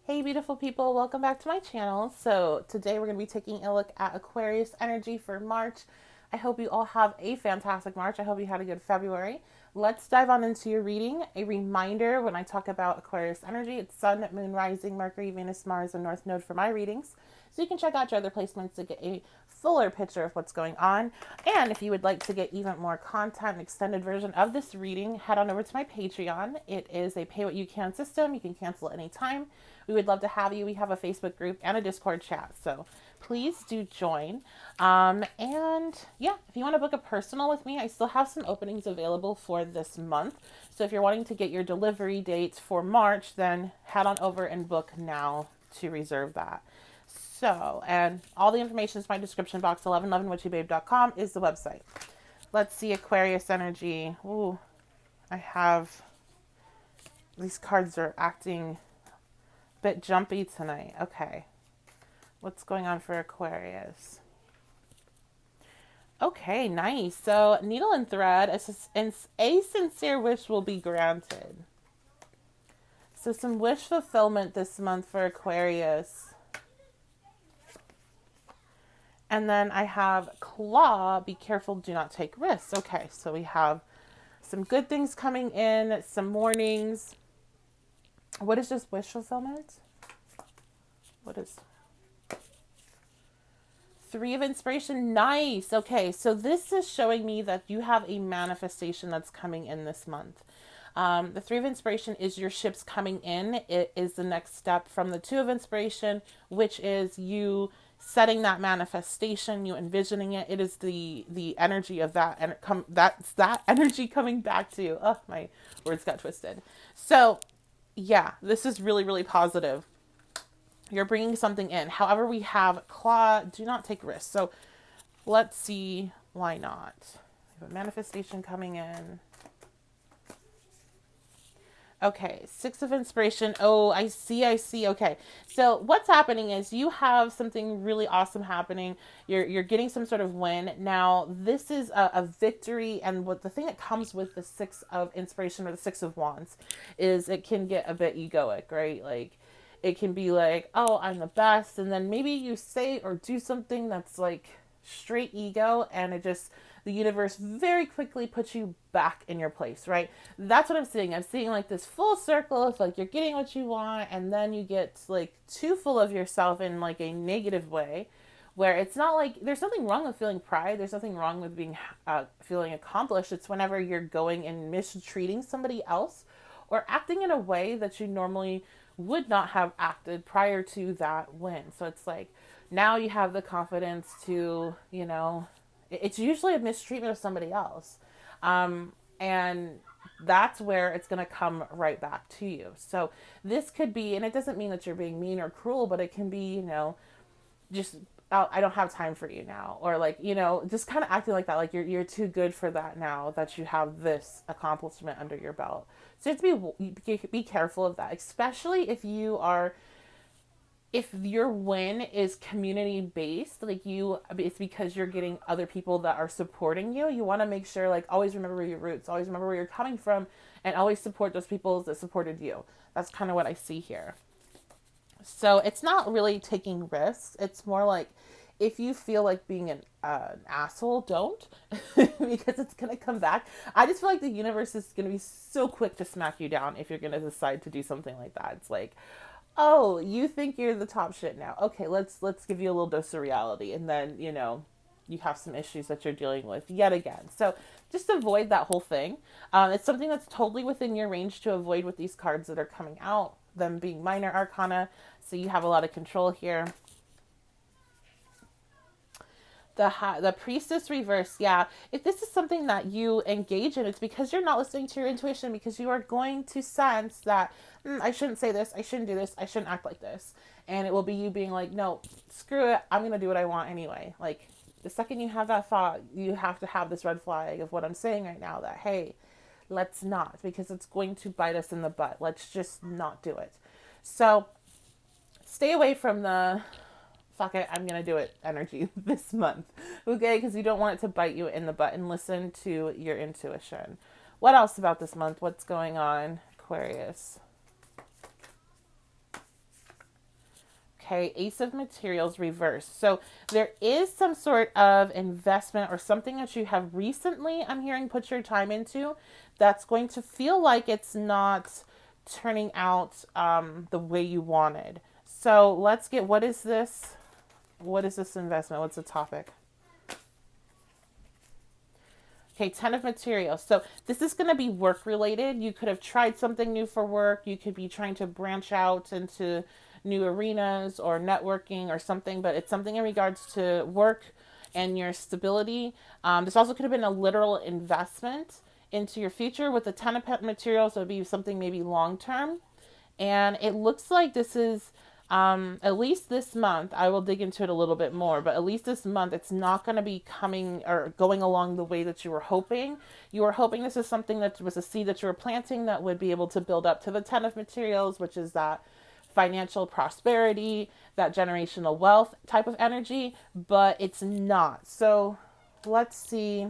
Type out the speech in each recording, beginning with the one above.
Hey beautiful people, welcome back to my channel. So today we're going to be taking a look at Aquarius energy for March. I hope you all have a fantastic March. I hope you had a good February. Let's dive on into your reading. A reminder, when I talk about Aquarius energy, it's Sun, Moon, Rising, Mercury, Venus, Mars, and North Node for my readings. So you can check out your other placements to get a fuller picture of what's going on. And if you would like to get even more content, an extended version of this reading, head on over to my Patreon. It is a pay what you can system. You can cancel at any time. We would love to have you. We have a Facebook group and a Discord chat. So please do join. And yeah, if you want to book a personal with me, I still have some openings available for this month. So if you're wanting to get your delivery dates for March, then head on over and book now to reserve that. So, and all the information is in my description box. 1111witchybabe.com is the website. Let's see Aquarius energy. Ooh, I have, these cards are acting a bit jumpy tonight. Okay. What's going on for Aquarius? Okay, nice. So, needle and thread, a sincere wish will be granted. So, some wish fulfillment this month for Aquarius. And then I have claw, be careful, do not take risks. Okay, so we have some good things coming in, some warnings. What is this wish fulfillment? What is Three of Inspiration? Nice. Okay, so this is showing me that you have a manifestation that's coming in this month. The Three of Inspiration is your ships coming in. It is the next step from the Two of Inspiration, which is you setting that manifestation, you envisioning it. It is the energy of that, and that's that energy coming back to you. Oh, my words got twisted. So yeah, this is really, really positive. You're bringing something in. However, we have claw, do not take risks. So let's see why not. We have a manifestation coming in. Okay, Six of Inspiration. Oh, I see. Okay. So what's happening is you have something really awesome happening. You're getting some sort of win. Now, this is a victory, and what the thing that comes with the Six of Inspiration or the Six of Wands is it can get a bit egoic, right? Like it can be like, "Oh, I'm the best." And then maybe you say or do something that's like straight ego, and the universe very quickly puts you back in your place, right? That's what I'm seeing. I'm seeing like this full circle of like you're getting what you want, and then you get like too full of yourself in like a negative way, where it's not like there's nothing wrong with feeling pride. There's nothing wrong with being feeling accomplished. It's whenever you're going and mistreating somebody else or acting in a way that you normally would not have acted prior to that win. So it's like now you have the confidence to, it's usually a mistreatment of somebody else. And that's where it's going to come right back to you. So this could be, and it doesn't mean that you're being mean or cruel, but it can be, just, oh, I don't have time for you now. Or like, just kind of acting like that. Like you're too good for that now that you have this accomplishment under your belt. So you have to be careful of that, especially if your win is community based, like it's because you're getting other people that are supporting you. You want to make sure, like, always remember your roots, always remember where you're coming from, and always support those people that supported you. That's kind of what I see here. So it's not really taking risks. It's more like if you feel like being an asshole, don't, because it's going to come back. I just feel like the universe is going to be so quick to smack you down if you're going to decide to do something like that. It's like, oh, you think you're the top shit now. Okay, let's give you a little dose of reality. And then, you have some issues that you're dealing with yet again. So just avoid that whole thing. It's something that's totally within your range to avoid with these cards that are coming out, them being minor arcana. So you have a lot of control here. The priestess reverse, yeah. If this is something that you engage in, it's because you're not listening to your intuition, because you are going to sense that I shouldn't say this, I shouldn't do this, I shouldn't act like this, and it will be you being like, no, screw it, I'm gonna do what I want anyway. Like the second you have that thought, you have to have this red flag of what I'm saying right now, that hey, let's not, because it's going to bite us in the butt. Let's just not do it. So stay away from the fuck it, I'm gonna do it energy this month, okay? Because you don't want it to bite you in the butt, and listen to your intuition. What else about this month? What's going on, Aquarius? Okay, Ace of Materials reversed. So there is some sort of investment or something that you have recently, I'm hearing, put your time into that's going to feel like it's not turning out the way you wanted. So let's get, what is this? What is this investment? What's the topic? Okay, 10 of materials. So this is going to be work related. You could have tried something new for work. You could be trying to branch out into new arenas or networking or something, but it's something in regards to work and your stability. This also could have been a literal investment into your future. With the 10 of materials, it would be something maybe long term. And it looks like this is at least this month. I will dig into it a little bit more, but at least this month, it's not going to be coming or going along the way that you were hoping. You were hoping this is something that was a seed that you were planting that would be able to build up to the 10 of materials, which is that financial prosperity, that generational wealth type of energy, but it's not. So let's see.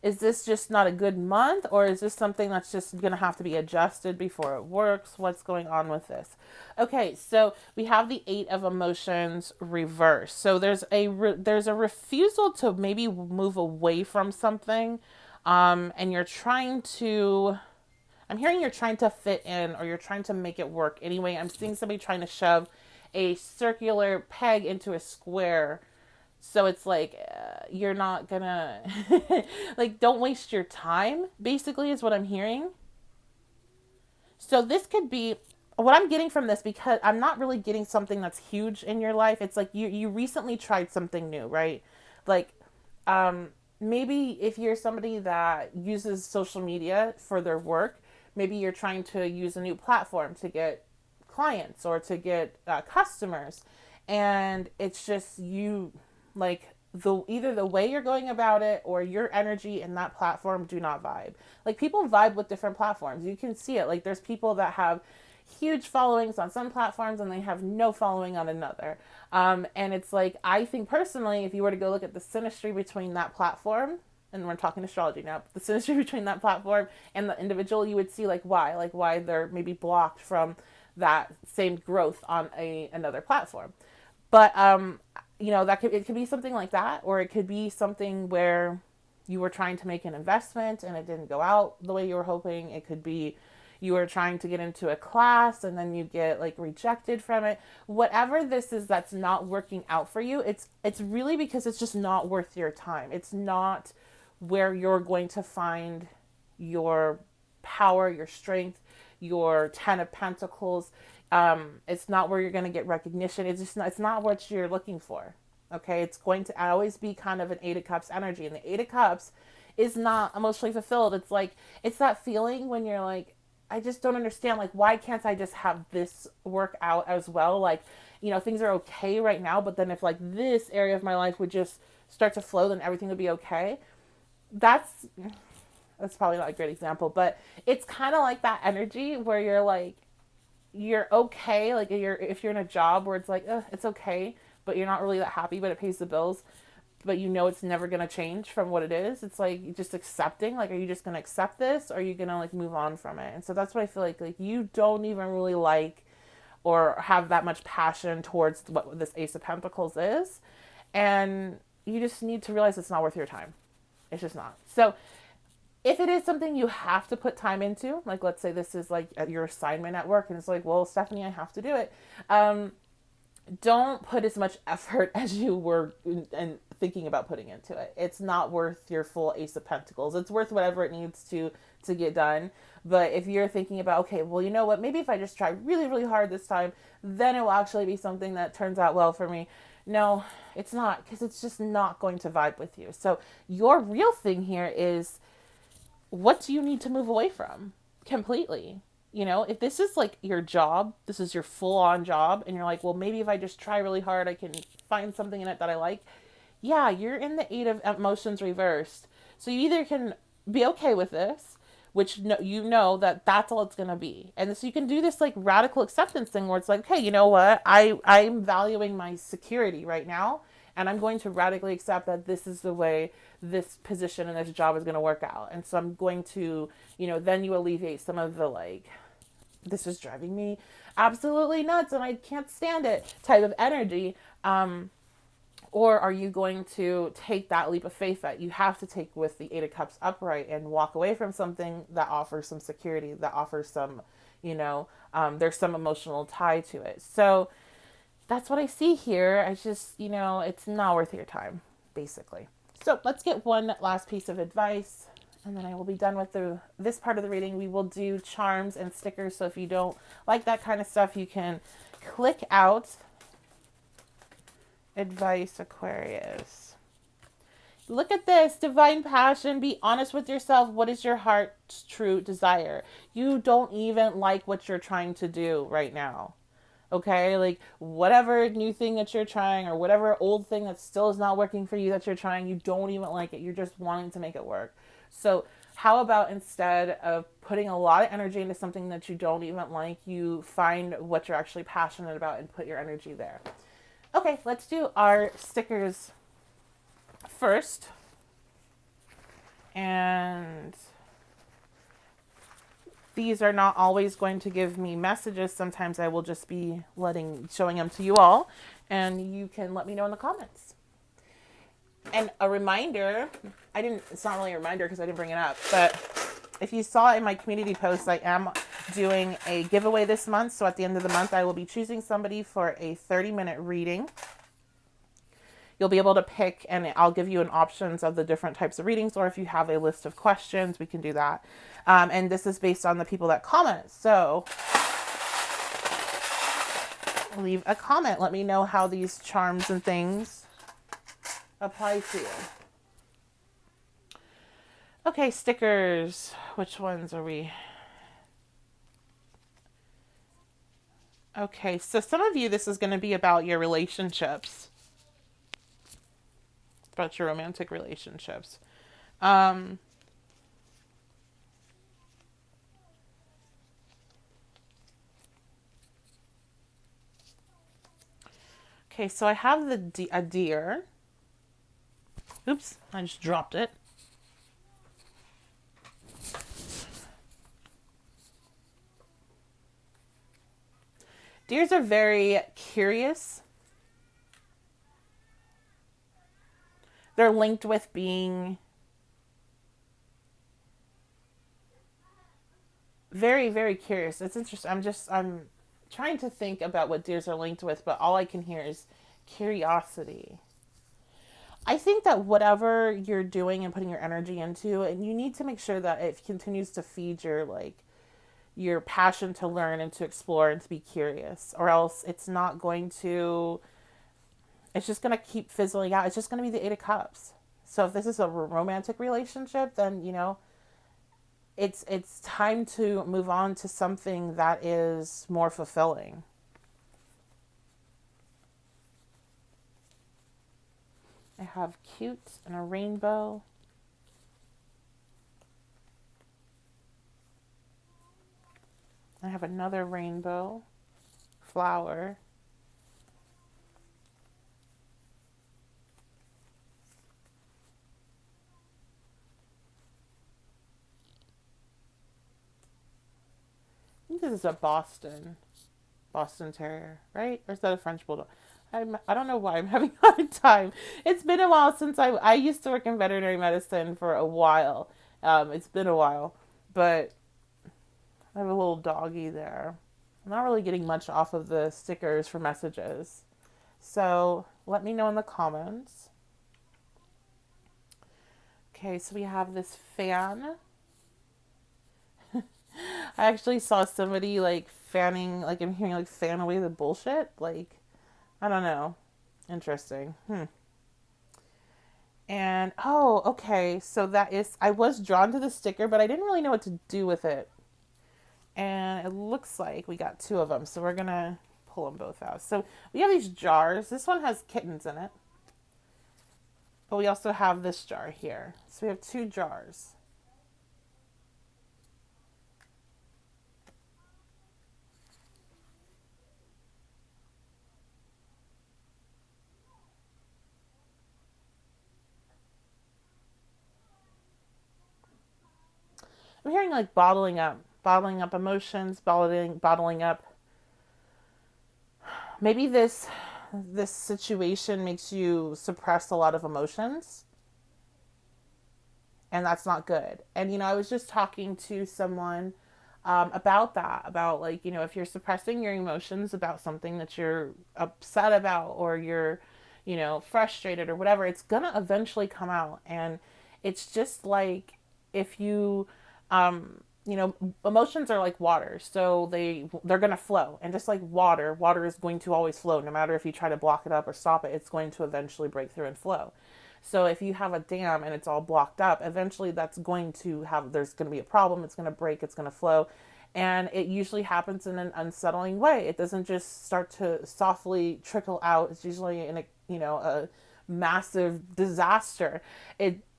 Is this just not a good month, or is this something that's just going to have to be adjusted before it works? What's going on with this? Okay, so we have the 8 of emotions reversed. So there's a refusal to maybe move away from something, and you're trying to, I'm hearing you're trying to fit in, or you're trying to make it work anyway. I'm seeing somebody trying to shove a circular peg into a square. So it's like, you're not gonna, like, don't waste your time, basically, is what I'm hearing. So this could be, what I'm getting from this, because I'm not really getting something that's huge in your life. It's like you recently tried something new, right? Like, maybe if you're somebody that uses social media for their work, maybe you're trying to use a new platform to get clients or to get customers. And it's just you, like, either the way you're going about it or your energy in that platform do not vibe. Like, people vibe with different platforms. You can see it. Like, there's people that have huge followings on some platforms and they have no following on another. And it's like, I think personally, if you were to go look at the synastry between that platform, and we're talking astrology now, the synastry between that platform and the individual, you would see like why they're maybe blocked from that same growth on another platform. But it could be something like that, or it could be something where you were trying to make an investment and it didn't go out the way you were hoping. It could be you were trying to get into a class and then you get like rejected from it. Whatever this is that's not working out for you, it's really because it's just not worth your time. It's not where you're going to find your power, your strength, your 10 of Pentacles. It's not where you're going to get recognition. It's not what you're looking for. Okay. It's going to always be kind of an 8 of Cups energy, and the 8 of Cups is not emotionally fulfilled. It's like, it's that feeling when you're like, I just don't understand. Like, why can't I just have this work out as well? Like, things are okay right now, but then if like this area of my life would just start to flow, then everything would be okay. That's probably not a great example, but it's kind of like that energy where you're like, you're okay. Like, if you're in a job where it's like, it's okay, but you're not really that happy, but it pays the bills, but it's never going to change from what it is. It's like just accepting, like, are you just going to accept this, or are you going to like move on from it? And so that's what I feel like you don't even really like or have that much passion towards what this Ace of Pentacles is. And you just need to realize it's not worth your time. It's just not. So if it is something you have to put time into, like let's say this is like your assignment at work and it's like, well, Stephanie, I have to do it. Don't put as much effort as you were and thinking about putting into it. It's not worth your full Ace of Pentacles. It's worth whatever it needs to get done. But if you're thinking about, okay, well, you know what, maybe if I just try really, really hard this time, then it will actually be something that turns out well for me. No, it's not, because it's just not going to vibe with you. So your real thing here is, what do you need to move away from completely? If this is like your job, this is your full on job, and you're like, well, maybe if I just try really hard, I can find something in it that I like. Yeah, you're in the 8 of emotions reversed. So you either can be okay with this, which that's all it's going to be. And so you can do this like radical acceptance thing where it's like, okay, you know what? I'm valuing my security right now, and I'm going to radically accept that this is the way this position and this job is going to work out. And so I'm going to, then you alleviate some of the like this is driving me absolutely nuts and I can't stand it type of energy. Or are you going to take that leap of faith that you have to take with the Eight of Cups upright and walk away from something that offers some security, that offers some, there's some emotional tie to it. So that's what I see here. I just, it's not worth your time, basically. So let's get one last piece of advice, and then I will be done with this part of the reading. We will do charms and stickers. So if you don't like that kind of stuff, you can click out. Advice, Aquarius. Look at this. Divine passion. Be honest with yourself. What is your heart's true desire? You don't even like what you're trying to do right now. Okay? Like, whatever new thing that you're trying, or whatever old thing that still is not working for you that you're trying, you don't even like it. You're just wanting to make it work. So how about, instead of putting a lot of energy into something that you don't even like, you find what you're actually passionate about and put your energy there. Okay, let's do our stickers first. And these are not always going to give me messages. Sometimes I will just be showing them to you all, and you can let me know in the comments. And a reminder, it's not really a reminder because I didn't bring it up, but if you saw in my community post, I am doing a giveaway this month. So at the end of the month, I will be choosing somebody for a 30-minute reading. You'll be able to pick, and I'll give you an options of the different types of readings, or if you have a list of questions, we can do that. And this is based on the people that comment. So leave a comment. Let me know how these charms and things apply to you. Okay, stickers. Which ones are we? Okay, so some of you, this is going to be about your relationships. About your romantic relationships. Okay, so I have a deer. Oops, I just dropped it. Deers are very curious. They're linked with being very, very curious. It's interesting. I'm trying to think about what deers are linked with, but all I can hear is curiosity. I think that whatever you're doing and putting your energy into, and you need to make sure that it continues to feed your passion to learn and to explore and to be curious, or else it's just going to keep fizzling out. It's just going to be the Eight of Cups. So if this is a romantic relationship, then, it's time to move on to something that is more fulfilling. I have cute and a rainbow. I have another rainbow flower. I think this is a Boston Terrier, right? Or is that a French Bulldog? I don't know why I'm having a hard time. It's been a while since I used to work in veterinary medicine for a while. It's been a while, but I have a little doggy there. I'm not really getting much off of the stickers for messages. So let me know in the comments. Okay, so we have this fan. I actually saw somebody fanning, I'm hearing fan away the bullshit. I don't know. Interesting. And, okay. So I was drawn to the sticker, but I didn't really know what to do with it. And it looks like we got two of them. So we're going to pull them both out. So we have these jars. This one has kittens in it. But we also have this jar here. So we have two jars. I'm hearing bottling up bottling up emotions, bottling up. Maybe this situation makes you suppress a lot of emotions, and that's not good. And I was just talking to someone about that, about like, if you're suppressing your emotions about something that you're upset about, or you're, frustrated or whatever, it's gonna eventually come out. And it's just like, if you, emotions are like water, so they're gonna flow. And just like water is going to always flow, no matter if you try to block it up or stop it, it's going to eventually break through and flow. So if you have a dam and it's all blocked up, eventually there's going to be a problem. It's going to break, it's going to flow. And it usually happens in an unsettling way. It doesn't just start to softly trickle out. It's usually in a massive disaster.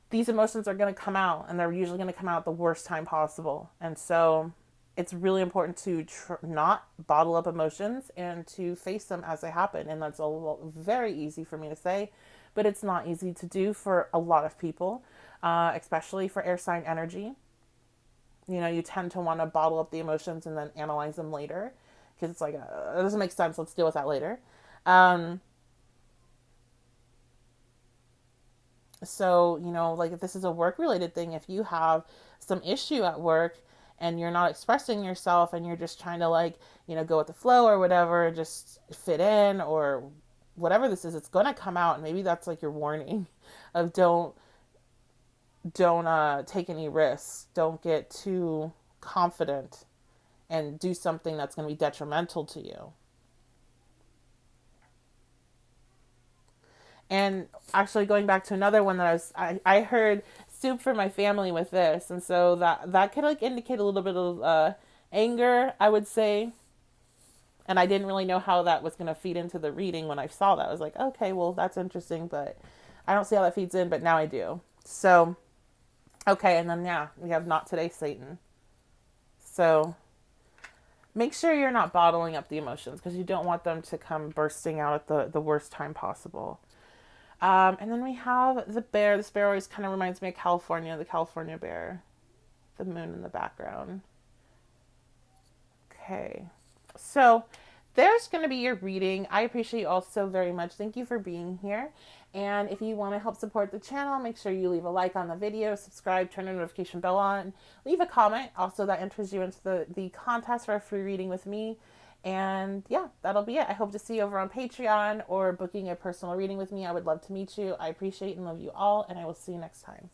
These emotions are going to come out, and they're usually going to come out at the worst time possible. And so it's really important to not bottle up emotions and to face them as they happen. And that's very easy for me to say, but it's not easy to do for a lot of people, especially for air sign energy. You tend to want to bottle up the emotions and then analyze them later, because it's like, it doesn't make sense. Let's deal with that later. So, like, if this is a work related thing, if you have some issue at work and you're not expressing yourself and you're just trying to, like, go with the flow or whatever, just fit in or whatever this is, it's going to come out. And maybe that's like your warning of don't take any risks. Don't get too confident and do something that's going to be detrimental to you. And actually, going back to another one that I heard soup for my family with this, and so that could like indicate a little bit of anger, I would say. And I didn't really know how that was going to feed into the reading when I saw that. I was like, okay, well, that's interesting, but I don't see how that feeds in, but now I do. So, okay, and then, yeah, we have not today, Satan. So, make sure you're not bottling up the emotions, because you don't want them to come bursting out at the worst time possible. And then we have the bear. This bear always kind of reminds me of California, the California bear. The moon in the background. Okay. So there's going to be your reading. I appreciate you all so very much. Thank you for being here. And if you want to help support the channel, make sure you leave a like on the video, subscribe, turn the notification bell on, leave a comment. Also, that enters you into the contest for a free reading with me. And yeah, that'll be it. I hope to see you over on Patreon or booking a personal reading with me. I would love to meet you. I appreciate and love you all, and I will see you next time.